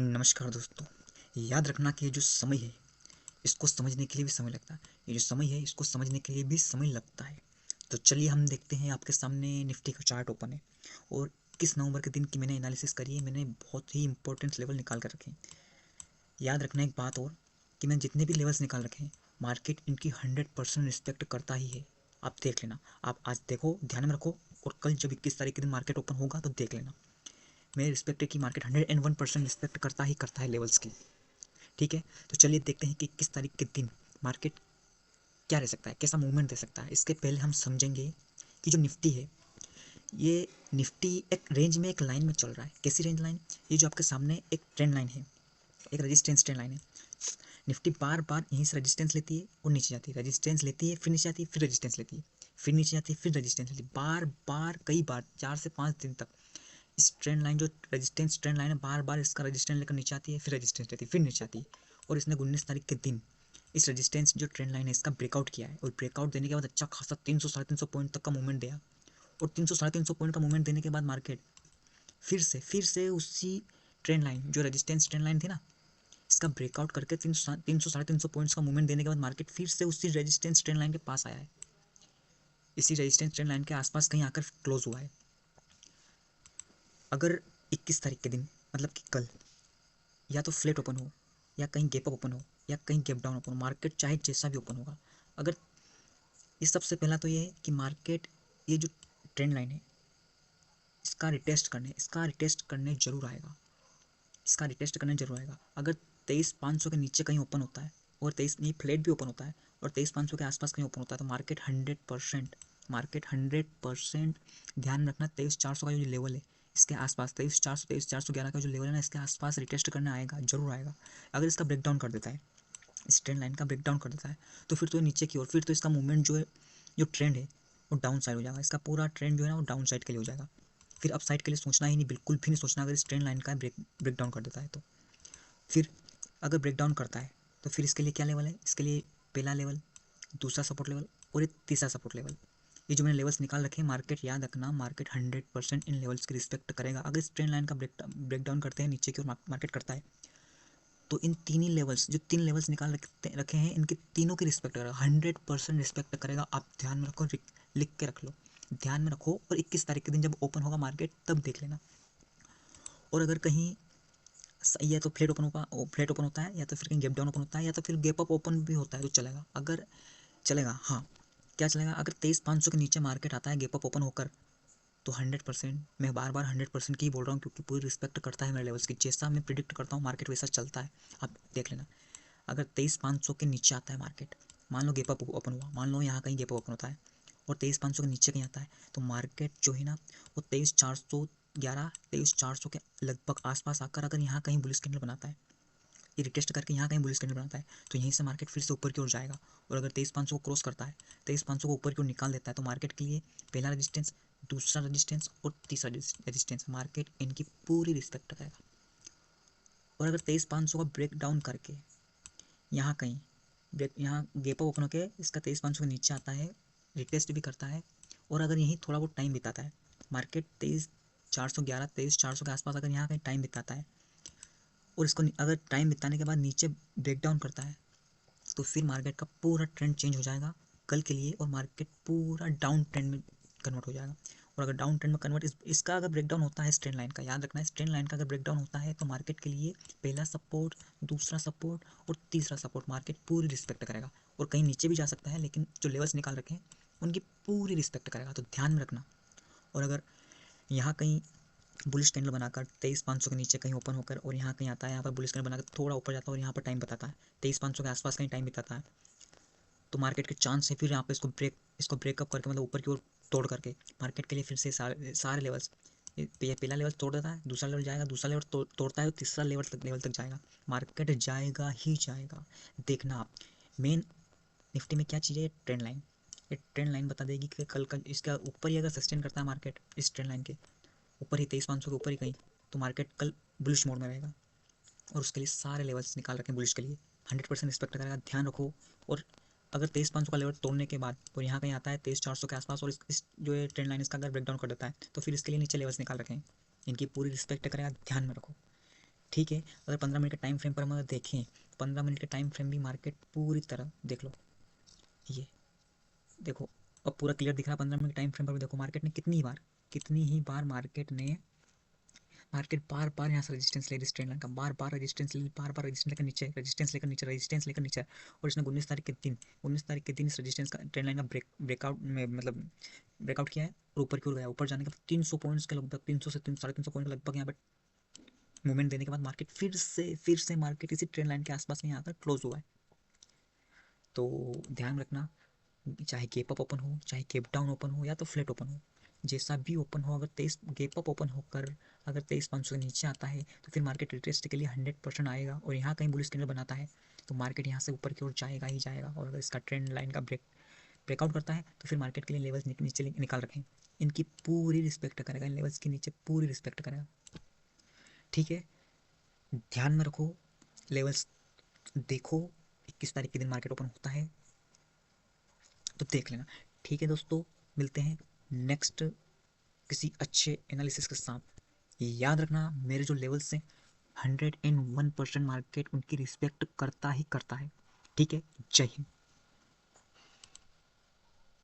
नमस्कार दोस्तों। याद रखना कि ये जो समय है इसको समझने के लिए भी समय लगता है। ये जो समय है इसको समझने के लिए भी समय लगता है। तो चलिए हम देखते हैं। आपके सामने निफ्टी का चार्ट ओपन है और 21 नवंबर के दिन की मैंने एनालिसिस करी है। मैंने बहुत ही इंपॉर्टेंट लेवल निकाल कर रखे हैं। याद रखना एक बात और कि मैंने जितने भी लेवल्स निकाल रखे हैं मार्केट इनकी 100% रिस्पेक्ट करता ही है। आप देख लेना। आप आज देखो, ध्यान में रखो, और कल जब 21 तारीख के दिन मार्केट ओपन होगा तो देख लेना। मेरे रिस्पेक्ट है कि मार्केट 101% रिस्पेक्ट करता है लेवल्स की। ठीक है, तो चलिए देखते हैं कि 21 तारीख के दिन मार्केट क्या रह सकता है, कैसा मूवमेंट दे सकता है। इसके पहले हम समझेंगे कि जो निफ्टी है, ये निफ्टी एक रेंज में, एक लाइन में चल रहा है। कैसी रेंज लाइन? ये जो आपके सामने एक ट्रेंड लाइन है, एक रेजिस्टेंस ट्रेंड लाइन है। निफ्टी बार बार यहीं से रेजिस्टेंस लेती है और नीचे जाती है, रेजिस्टेंस लेती है, फिर नीचे जाती है, फिर रेजिस्टेंस लेती है, फिर नीचे जाती है, फिर रेजिस्टेंस लेती है, बार बार, कई बार, 4 से 5 दिन तक। इस ट्रेंड लाइन, जो रेजिस्टेंस ट्रेंड लाइन है, बार बार इसका रेजिस्टेंस लेकर नीचे आती है, फिर रेजिस्टेंस लेती है, फिर नीचे आती है। और इसने 19 तारीख के दिन इस रेजिस्टेंस जो ट्रेंड लाइन है इसका ब्रेकआउट किया है, और ब्रेकआउट देने के बाद अच्छा खासा 300 साढ़े 300 पॉइंट तक का मूवमेंट दिया। और 300 साढ़े 300 पॉइंट का मूवमेंट देने के बाद मार्केट फिर से उसी ट्रेंड लाइन, जो रेजिस्टेंस ट्रेंड लाइन थी ना, इसका ब्रेकआउट करके 300 साढ़े 300 पॉइंट्स का मूवमेंट देने के बाद मार्केट फिर से उसी रेजिस्टेंस ट्रेंड लाइन के पास आया है। इसी रेजिस्टेंस ट्रेंड लाइन के आसपास कहीं आकर क्लोज हुआ है। अगर 21 तारीख के दिन, मतलब कि कल, या तो फ्लैट ओपन हो, या कहीं गैप अप ओपन हो, या कहीं गैप डाउन ओपन हो, मार्केट चाहे जैसा भी ओपन होगा, अगर इस सबसे पहला तो ये है कि मार्केट ये जो ट्रेंड लाइन है इसका रिटेस्ट करने जरूर आएगा। इसका रिटेस्ट करने जरूर आएगा। अगर 23,500 के नीचे कहीं ओपन होता है, और 23 नहीं, फ्लैट भी ओपन होता है, और 23,500 के आसपास कहीं ओपन होता है, तो मार्केट 100% ध्यान रखना, 23,400 का जो लेवल है इसके आसपास, 23,400 23,411 का जो लेवल है ना, इसके आसपास रिटेस्ट करने आएगा, जरूर आएगा। अगर इसका ब्रेकडाउन कर देता है, इस ट्रेंड लाइन का ब्रेकडाउन कर देता है, तो फिर तो नीचे की ओर, फिर तो इसका मूवमेंट जो है, जो ट्रेंड है, वो डाउन साइड हो जाएगा। इसका पूरा ट्रेंड जो है ना, वो डाउन साइड के लिए हो जाएगा। फिर अप साइड के लिए सोचना ही नहीं, बिल्कुल भी नहीं सोचना। अगर इस ट्रेंड लाइन का ब्रेकडाउन कर देता है तो फिर, अगर ब्रेकडाउन करता है तो फिर इसके लिए क्या लेवल है? इसके लिए पहला लेवल, दूसरा सपोर्ट लेवल, और एक तीसरा सपोर्ट लेवल। ये जो मैंने लेवल्स निकाल रखे हैं, मार्केट याद रखना, मार्केट 100% इन लेवल्स की रिस्पेक्ट करेगा। अगर इस ट्रेंड लाइन का ब्रेकडाउन करते हैं, नीचे की ओर मार्केट करता है, तो इन तीन ही लेवल्स, जो 3 लेवल्स निकाल रखे हैं, इनके तीनों की रिस्पेक्ट करेगा, 100% रिस्पेक्ट करेगा। आप ध्यान में रखो, लिख के रख लो, ध्यान में रखो। और 21 तारीख के दिन जब ओपन होगा मार्केट, तब देख लेना। और अगर कहीं या तो फ्लैट ओपन होता है, या तो फिर कहीं गैप डाउन ओपन होता है, या तो फिर गैप अप ओपन भी होता है, तो चलेगा। अगर चलेगा, हाँ, क्या चलेगा? अगर 23,500 के नीचे मार्केट आता है गैप अप ओपन होकर, तो 100%, मैं बार बार 100% की बोल रहा हूँ, क्योंकि पूरी रिस्पेक्ट करता है मेरे लेवल्स की। जैसा मैं प्रिडिक्ट करता हूँ मार्केट वैसा चलता है। आप देख लेना। अगर 23,500 के नीचे आता है मार्केट, मान लो गैप अप ओपन हुआ, मान लो यहाँ कहीं गैप अप ओपन होता है, और 23,500 के नीचे कहीं आता है, तो मार्केट जो है ना, वो 23,411 23,400 के लगभग आसपास आकर अगर यहाँ कहीं बुलिश कैंडल बनाता है, ये रिटेस्ट करके यहाँ कहीं बुलिश कैंडल बनाता है, तो यहीं से मार्केट फिर से ऊपर की ओर जाएगा। और अगर 23,500 को क्रॉस करता है, 23,500 को ऊपर की ओर निकाल देता है, तो मार्केट के लिए पहला रजिस्टेंस, दूसरा रजिस्टेंस और तीसरा रजिस्टेंस, मार्केट इनकी पूरी रिस्पेक्ट करेगा। और अगर 23,500 का ब्रेक डाउन करके यहाँ कहीं यहाँ गैप अप ओपन होकर इसका 23,500 के नीचे आता है, रिटेस्ट भी करता है, और अगर यहीं थोड़ा बहुत टाइम बिताता है मार्केट, 23,411 23,400 के आसपास अगर यहाँ कहीं टाइम बिताता है, और इसको अगर टाइम बिताने के बाद नीचे ब्रेक डाउन करता है, तो फिर मार्केट का पूरा ट्रेंड चेंज हो जाएगा कल के लिए, और मार्केट पूरा डाउन ट्रेंड में कन्वर्ट हो जाएगा। और अगर डाउन ट्रेंड में कन्वर्ट, इसका अगर ब्रेकडाउन होता है, इस ट्रेंड लाइन का याद रखना है, इस ट्रेंड लाइन का अगर ब्रेकडाउन होता है, तो मार्केट के लिए पहला सपोर्ट, दूसरा सपोर्ट और तीसरा सपोर्ट मार्केट पूरी रिस्पेक्ट करेगा। और कहीं नीचे भी जा सकता है, लेकिन जो लेवल्स निकाल रखे हैं उनकी पूरी रिस्पेक्ट करेगा, तो ध्यान में रखना। और अगर यहाँ कहीं बुलिश कैंडल बनाकर 23,500 के नीचे कहीं ओपन होकर, और यहाँ कहीं आता है, यहाँ पर बुलिश कैंडल बनाकर थोड़ा ऊपर जाता है, और यहाँ पर टाइम बताता है 23,500 के आसपास कहीं टाइम बिताता है, तो मार्केट के चांस है फिर यहाँ पे इसको ब्रेकअप करके, मतलब ऊपर की ओर तोड़ करके, मार्केट के लिए फिर से सारे लेवल्स, पहला लेवल तोड़ देता है, दूसरा लेवल जाएगा, दूसरा लेवल तोड़ता है, तीसरा लेवल तक जाएगा, मार्केट जाएगा ही जाएगा। देखना आप, मेन निफ्टी में क्या चीज़ है? Trend line. ये ट्रेंड लाइन बता देगी कि कल का इसका ऊपर ही अगर सस्टेन करता है मार्केट, इस ट्रेंड लाइन के ऊपर ही, 23,500 के ऊपर ही कहीं, तो मार्केट कल बुलिश मोड में रहेगा। और उसके लिए सारे लेवल्स निकाल रखे हैं बुलिश के लिए, 100% रिस्पेक्ट करेगा, ध्यान रखो। और अगर 23,500 का लेवल तोड़ने के बाद और यहाँ कहीं आता है 23,400 के आसपास, और इस जो ये ट्रेंड लाइन इसका अगर ब्रेकडाउन कर देता है, तो फिर इसके लिए नीचे लेवल्स निकाल रखे हैं, इनकी पूरी रिस्पेक्ट करेगा, ध्यान में रखो। ठीक है। अगर 15 मिनट के टाइम फ्रेम पर हम अगर देखें, 15 मिनट के टाइम फ्रेम भी मार्केट पूरी तरह देख लो, ये देखो, अब पूरा क्लियर दिख रहा है। 15 मिनट टाइम फ्रेम पर भी देखो मार्केट ने कितनी ही बार मार्केट बार बार यहाँ से रेजिस्टेंस ले रही, ट्रेंड लाइन का बार बार रेजिस्टेंस ले, बार बार रेजिस्टेंस लेकर नीचे, रेजिस्टेंस लेकर नीचे, रेजिस्टेंस लेकर नीचे। और इसने 19 तारीख के दिन इस रेजिस्टेंस का ट्रेंड लाइन का ब्रेकआउट में मतलब ब्रेकआउट किया है और ऊपर की ओर गया। ऊपर जाने के बाद 300 पॉइंट्स के लगभग, 300 से 350 पॉइंट के लगभग यहाँ पर मूवमेंट देने के बाद मार्केट फिर से मार्केट इसी ट्रेंड लाइन के आसपास में यहाँ पर क्लोज हुआ है। तो ध्यान रखना, चाहे गेप अप ओपन हो, चाहे गेप डाउन ओपन हो, या तो फ्लैट ओपन हो, जैसा भी ओपन हो, अगर 23 गेप अप ओपन होकर अगर 23,500 के नीचे आता है तो फिर मार्केट रिट्रेस के लिए 100% आएगा और यहाँ कहीं बुलिश कैंडल बनाता है तो मार्केट यहाँ से ऊपर की ओर जाएगा ही जाएगा। और अगर इसका ट्रेंड लाइन का ब्रेकआउट करता है तो फिर मार्केट के लिए लेवल्स नीचे निकाल रखें, इनकी पूरी रिस्पेक्ट करेगा, इन लेवल्स के नीचे पूरी रिस्पेक्ट करेगा। ठीक है, ध्यान में रखो, लेवल्स देखो, 21 तारीख के दिन मार्केट ओपन होता है तो देख लेना। ठीक है दोस्तों, मिलते हैं नेक्स्ट किसी अच्छे एनालिसिस के साथ। याद रखना, मेरे जो लेवल्स हैं 101% मार्केट उनकी रिस्पेक्ट करता ही करता है। ठीक है, जय हिंद।